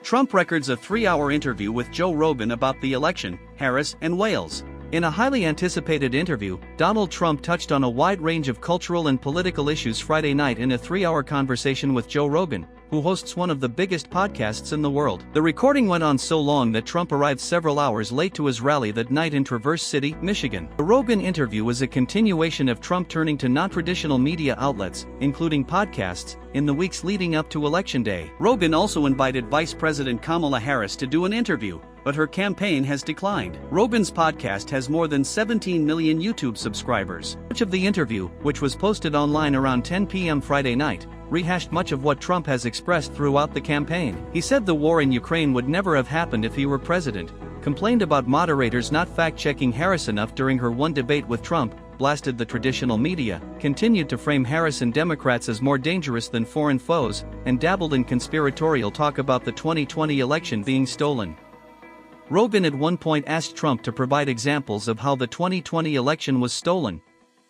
Trump records a 3-hour interview with Joe Rogan about the election, Harris, and Wales. In a highly anticipated interview, Donald Trump touched on a wide range of cultural and political issues Friday night in a 3-hour conversation with Joe Rogan, who hosts one of the biggest podcasts in the world. The recording went on so long that Trump arrived several hours late to his rally that night in Traverse City, Michigan. The Rogan interview was a continuation of Trump turning to non-traditional media outlets, including podcasts, in the weeks leading up to Election Day. Rogan also invited Vice President Kamala Harris to do an interview, but her campaign has declined. Rogan's podcast has more than 17 million YouTube subscribers. Much of the interview, which was posted online around 10 p.m. Friday night, rehashed much of what Trump has expressed throughout the campaign. He said the war in Ukraine would never have happened if he were president, complained about moderators not fact-checking Harris enough during her one debate with Trump, blasted the traditional media, continued to frame Harris and Democrats as more dangerous than foreign foes, and dabbled in conspiratorial talk about the 2020 election being stolen. Rogan at one point asked Trump to provide examples of how the 2020 election was stolen.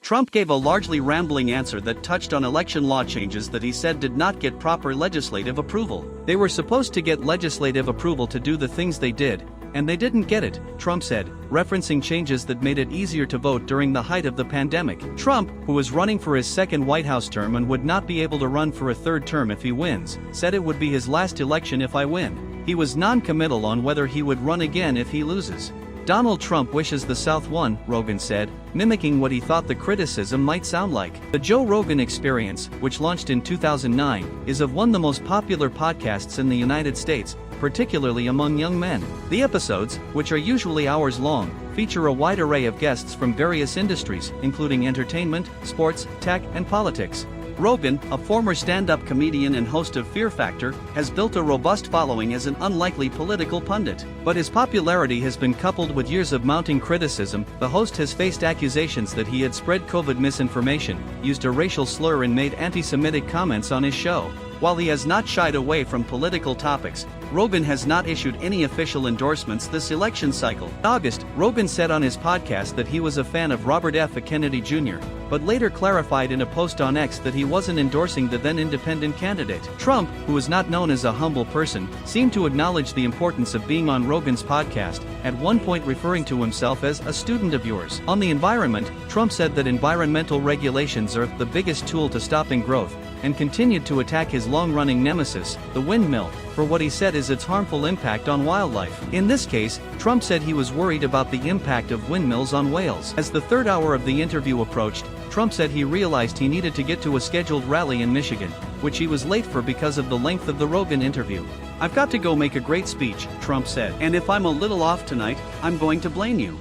Trump gave a largely rambling answer that touched on election law changes that he said did not get proper legislative approval. They were supposed to get legislative approval to do the things they did, and they didn't get it, Trump said, referencing changes that made it easier to vote during the height of the pandemic. Trump, who was running for his second White House term and would not be able to run for a third term if he wins, said it would be his last election if I win. He was non-committal on whether he would run again if he loses. Donald Trump wishes the South won, Rogan said, mimicking what he thought the criticism might sound like. The Joe Rogan Experience, which launched in 2009, is of one of the most popular podcasts in the United States, particularly among young men. The episodes, which are usually hours long, feature a wide array of guests from various industries, including entertainment, sports, tech, and politics. Rogan, a former stand-up comedian and host of Fear Factor, has built a robust following as an unlikely political pundit. But his popularity has been coupled with years of mounting criticism. The host has faced accusations that he had spread COVID misinformation, used a racial slur and made anti-Semitic comments on his show. While he has not shied away from political topics, Rogan has not issued any official endorsements this election cycle. In August, Rogan said on his podcast that he was a fan of Robert F. Kennedy Jr., but later clarified in a post on X that he wasn't endorsing the then independent candidate. Trump, who is not known as a humble person, seemed to acknowledge the importance of being on Rogan's podcast, at one point referring to himself as a student of yours. On the environment, Trump said that environmental regulations are the biggest tool to stopping growth, and continued to attack his long-running nemesis, the windmill, for what he said is its harmful impact on wildlife. In this case, Trump said he was worried about the impact of windmills on whales. As the third hour of the interview approached, Trump said he realized he needed to get to a scheduled rally in Michigan, which he was late for because of the length of the Rogan interview. "I've got to go make a great speech," Trump said, "and if I'm a little off tonight, I'm going to blame you."